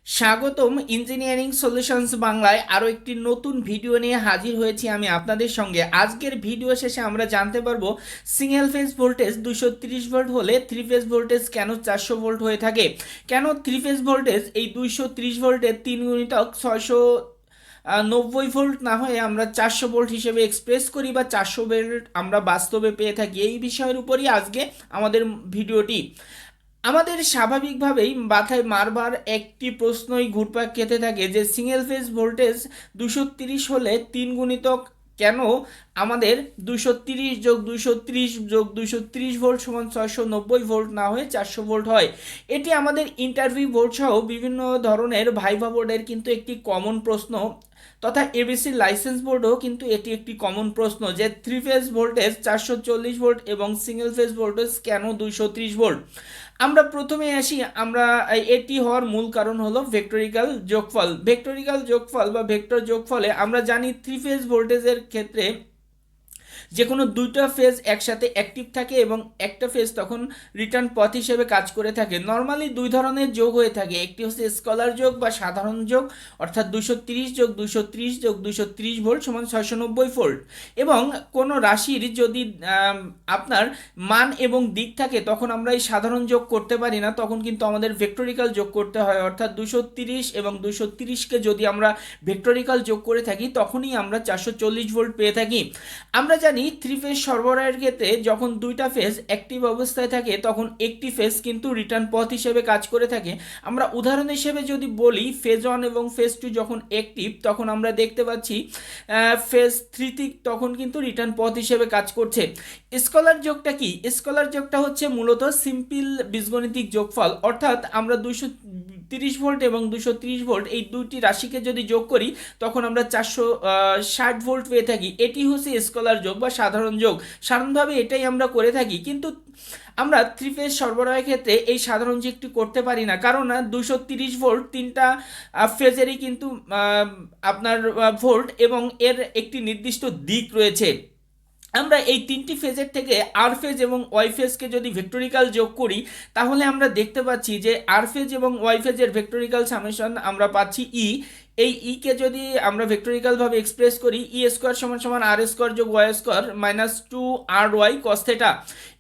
স্বাগতম engineering solutions বাংলায় আরও একটি নতুন ভিডিও নিয়ে হাজির হয়েছি আমি আপনাদের সঙ্গে। আজকের ভিডিও শেষে আমরা জানতে পারবো সিঙ্গেল ফেজ ভোল্টেজ 230 ভোল্ট হলে থ্রি ফেজ ভোল্টেজ কেন 400 ভোল্ট হয়ে থাকে, কেন থ্রি ফেজ ভোল্টেজ এই 230 ভোল্টের 3 গুণিতক 690 ভোল্ট না হয়ে আমরা 400 ভোল্ট হিসেবে এক্সপ্রেস করি বা 400 ভোল্ট আমরা বাস্তবে পেয়ে থাকি। এই বিষয়ের উপরই আজকে আমাদের ভিডিওটি। আমাদের স্বাভাবিকভাবেই মাথায় বারবার একটি প্রশ্নই ঘুরপাক খেতে থাকে যে সিঙ্গেল ফেজ ভোল্টেজ 230 হলে 3 গুণিতক কেন আমাদের 230 যোগ 230 ভোল্ট সমান 690 ভোল্ট না হয়ে 400 ভোল্ট হয়। এটি আমাদের ইন্টারভিউ বোর্ড সহ বিভিন্ন ধরনের ভাইভা বোর্ডের কিন্তু একটি কমন প্রশ্ন, তথা এবিসি লাইসেন্স বোর্ডও কিন্তু এটি একটি কমন প্রশ্ন যে থ্রি ফেজ ভোল্টেজ 440 ভোল্ট এবং সিঙ্গেল ফেজ ভোল্টেজ কেন 230 ভোল্ট। আমরা প্রথমে আসি, এটি হওয়ার মূল কারণ হলো ভেক্টরিক্যাল যোগফল বা ভেক্টর যোগফলে আমরা জানি থ্রি ফেজ ভোল্টেজের ক্ষেত্রে যে কোনো দুইটা ফেজ একসাথে অ্যাক্টিভ থাকে এবং একটা ফেজ তখন রিটার্ন পথ হিসেবে কাজ করে থাকে। নর্মালি দুই ধরনের যোগ হয়ে থাকে, একটি হচ্ছে স্কলার যোগ বা সাধারণ যোগ, অর্থাৎ 230 যোগ 230 ভোল্ট সমান 690 ভোল্ট, এবং কোনো রাশির যদি আপনার মান এবং দিক থাকে তখন আমরা এই সাধারণ যোগ করতে পারি না, তখন কিন্তু আমাদের ভেক্টরিক্যাল যোগ করতে হয়। অর্থাৎ 230 এবং 230কে যদি আমরা ভেক্টরিক্যাল যোগ করে থাকি তখনই আমরা 440 ভোল্ট পেয়ে থাকি। আমরা জানি থ্রি ফেজ সরবরাহের ক্ষেত্রে যখন দুইটা ফেজ অ্যাক্টিভ অবস্থায় থাকে তখন একটি ফেজ কিন্তু রিটার্ন পথ হিসেবে কাজ করে থাকে। আমরা উদাহরণ হিসেবে যদি বলি ফেজ 1 এবং ফেজ 2 যখন অ্যাক্টিভ তখন আমরা দেখতে পাচ্ছি ফেজ 3 তখন কিন্তু রিটার্ন পথ হিসেবে কাজ করছে। স্কলার যোগটা কি? স্কলার যোগটা হচ্ছে মূলত সিম্পল বীজগণিতিক যোগফল, অর্থাৎ আমরা 230 ভোল্ট এবং 230 ভোল্ট এই দুইটি রাশিকে যদি যোগ করি তখন আমরা 460 ভোল্ট পেয়ে থাকি। এটি হচ্ছে স্কলার যোগ বা সাধারণ যোগ। সাধারণভাবে এটাই আমরা করে থাকি, কিন্তু আমরা থ্রি ফেজ সরবরাহের ক্ষেত্রে এই সাধারণ যোগটি করতে পারি না, কারণ 230 ভোল্ট তিনটা ফেজেরই কিন্তু আপনার ভোল্ট এবং এর একটি নির্দিষ্ট দিক রয়েছে। আমরা এই তিনটি ফেজের থেকে আর ফেজ এবং ওয়াই ফেজকে যদি ভেক্টরিক্যাল যোগ করি তাহলে আমরা দেখতে পাচ্ছি যে আর ফেজ এবং ওয়াই ফেজের ভেক্টরিক্যাল সামেশন আমরা পাচ্ছি এই কে যদি আমরা ভেক্টরিক্যালভাবে এক্সপ্রেস করি স্কোয়ার সমান সমান আর স্কোয়ার যোগ y square minus 2 RY cos theta.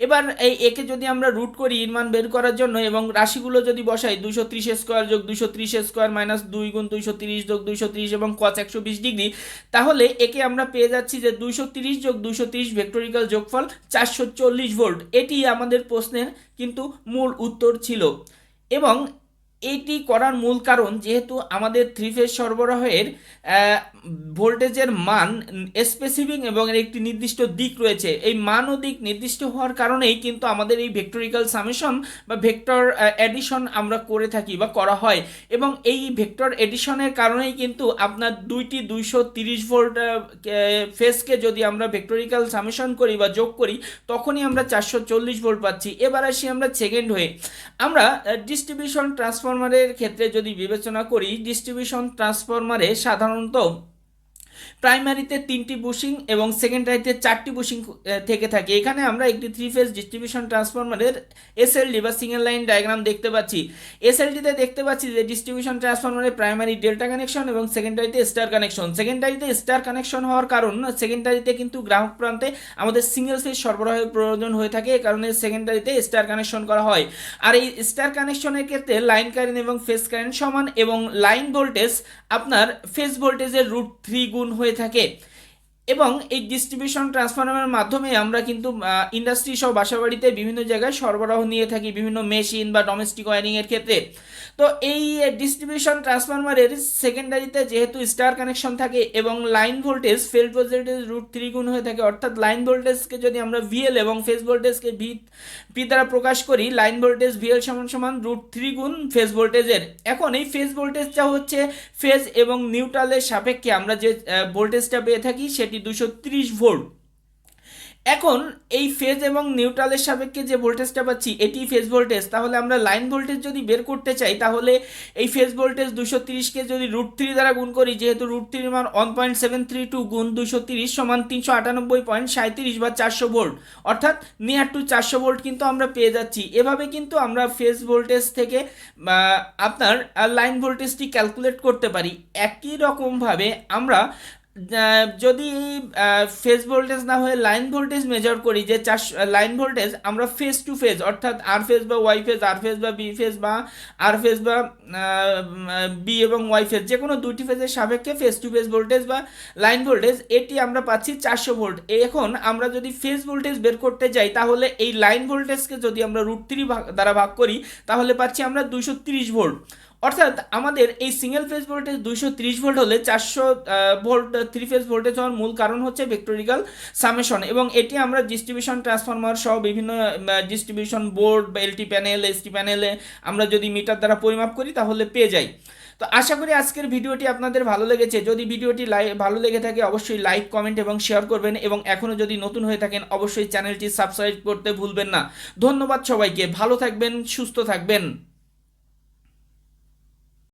এবার একে যদি আমরা রুট করি এর মান বের করার জন্য এবং রাশিগুলো যদি বসাই 230 স্কোয়ার যোগ 230 স্কোয়ার মাইনাস 2 গুণ 230 যোগ 230 এবং কস 120 ডিগ্রি, তাহলে একে আমরা পেয়ে যাচ্ছি যে 230 যোগ 230 ভেক্টরিক্যাল যোগফল 440 ভোল্ট। এটি আমাদের প্রশ্নের কিন্তু মূল উত্তর ছিল। এবং এইটি করার মূল কারণ যেহেতু আমাদের থ্রি ফেজ সরবরাহের ভোল্টেজের মান স্পেসিফিক এবং এর একটি নির্দিষ্ট দিক রয়েছে, এই মান ও দিক নির্দিষ্ট হওয়ার কারণেই কিন্তু আমাদের এই ভেক্টরিক্যাল সামেশন বা ভেক্টর এডিশন আমরা করে থাকি বা করা হয়। এবং এই ভেক্টর এডিশনের কারণেই কিন্তু আপনার দুইটি 230 ভোল্ট ফেজকে যদি আমরা ভেক্টরিক্যাল সামেশন করি বা যোগ করি তখনই আমরা 440 ভোল্ট পাচ্ছি। এবার আসি আমরা সেকেন্ড হয়ে, আমরা ডিস্ট্রিবিউশন ট্রান্সফরমারের ক্ষেত্রে যদি বিবেচনা করি, ডিস্ট্রিবিউশন ট্রান্সফরমারে সাধারণত প্রাইমারিতে 3টি বুশিং এবং সেকেন্ডারিতে 4টি বুশিং থেকে থাকে। এখানে আমরা একটি থ্রি ফেজ ডিস্ট্রিবিউশন ট্রান্সফরমারের এসএলডি বা সিঙ্গেল লাইন ডায়াগ্রাম দেখতে পাচ্ছি। এসএলডিতে দেখতে পাচ্ছি যে ডিস্ট্রিবিউশন ট্রান্সফরমারে প্রাইমারি ডেল্টা কানেকশন এবং সেকেন্ডারিতে স্টার কানেকশন। সেকেন্ডারিতে স্টার কানেকশন হওয়ার কারণ সেকেন্ডারিতে কিন্তু গ্রাহক প্রান্তে আমাদের সিঙ্গেল ফেজ সরবরাহের প্রয়োজন হয়ে থাকে, এই কারণে সেকেন্ডারিতে স্টার কানেকশন করা হয়। আর এই স্টার কানেকশনের ক্ষেত্রে লাইন কারেন্ট এবং ফেজ কারেন্ট সমান এবং লাইন ভোল্টেজ আপনার ফেজ ভোল্টেজের √3 গুণ হয়ে থাকে। এবং এই ডিস্ট্রিবিউশন ট্রান্সফরমারের মাধ্যমে আমরা কিন্তু ইন্ডাস্ট্রি সহ বাসাবাড়িতে বিভিন্ন জায়গায় সরবরাহ নিয়ে থাকি বিভিন্ন মেশিন বা ডোমেস্টিক ওয়্যারিংয়ের ক্ষেত্রে। তো এই ডিস্ট্রিবিউশন ট্রান্সফরমারের সেকেন্ডারিতে যেহেতু স্টার কানেকশন থাকে এবং লাইন ভোল্টেজ ফেজ ভোল্টেজ √3 গুণ হয়ে থাকে, অর্থাৎ লাইন ভোল্টেজকে যদি আমরা ভিএল এবং ফেজ ভোল্টেজকে পি দ্বারা প্রকাশ করি, লাইন ভোল্টেজ ভিএল সমান সমান √3 গুণ ফেজ ভোল্টেজের। এখন এই ফেজ ভোল্টেজটা হচ্ছে ফেজ এবং নিউট্রালের সাপেক্ষে আমরা যে ভোল্টেজটা পেয়ে থাকি সেটি 230 ভোল্ট। এখন এই ফেজ এবং নিউট্রালের সাপেক্ষে যে ভোল্টেজটা পাচ্ছি এটি ফেজ ভোল্টেজ। তাহলে আমরা লাইন ভোল্টেজ যদি বের করতে চাই তাহলে এই ফেজ ভোল্টেজ 230কে যদি √3 দ্বারা গুণ করি, যেহেতু √3 মান 1.732 গুণ 230 সমান 398.37 বা 400 ভোল্ট, অর্থাৎ নিয়ার টু 400 ভোল্ট কিন্তু আমরা পেয়ে যাচ্ছি। এভাবে কিন্তু আমরা ফেজ ভোল্টেজ থেকে আপনার লাইন ভোল্টেজটি ক্যালকুলেট করতে পারি। একই রকমভাবে আমরা যদি ফেজ ভোল্টেজ না হয়ে লাইন ভোল্টেজ মেজার করি, যে লাইন ভোল্টেজ আমরা ফেজ টু ফেজ অর্থাৎ আর ফেজ বা ওয়াই ফেজ, আর ফেজ বা বি ফেজ, বা আর ফেজ বা বি এবং ওয়াই ফেজ, যে কোনো দুটি ফেজের সাপেক্ষে ফেজ টু ফেজ ভোল্টেজ বা লাইন ভোল্টেজ এটি আমরা পাচ্ছি 400 ভোল্ট। এখন আমরা যদি ফেজ ভোল্টেজ বের করতে যাই তাহলে এই লাইন ভোল্টেজকে যদি আমরা √3 দ্বারা ভাগ করি তাহলে পাচ্ছি আমরা 230 ভোল্ট। অর্থাৎ আমাদের এই সিঙ্গেল ফেজ ভোল্টেজ 230 ভোল্ট হলে 400 ভোল্ট থ্রি ফেজ ভোল্টেজ হওয়ার মূল কারণ হচ্ছে ভেক্টোরিক্যাল সামেশন, এবং এটি আমরা ডিস্ট্রিবিউশন ট্রান্সফরমার সহ বিভিন্ন ডিস্ট্রিবিউশন বোর্ড বা এলটি প্যানেল, এসটি প্যানেলে আমরা যদি মিটার দ্বারা পরিমাপ করি তাহলে পেয়ে যাই। তো আশা করি আজকের ভিডিওটি আপনাদের ভালো লেগেছে। যদি ভিডিওটি ভালো লেগে থাকে অবশ্যই লাইক, কমেন্ট এবং শেয়ার করবেন, এবং এখনও যদি নতুন হয়ে থাকেন অবশ্যই চ্যানেলটি সাবস্ক্রাইব করতে ভুলবেন না। ধন্যবাদ সবাইকে, ভালো থাকবেন, সুস্থ থাকবেন।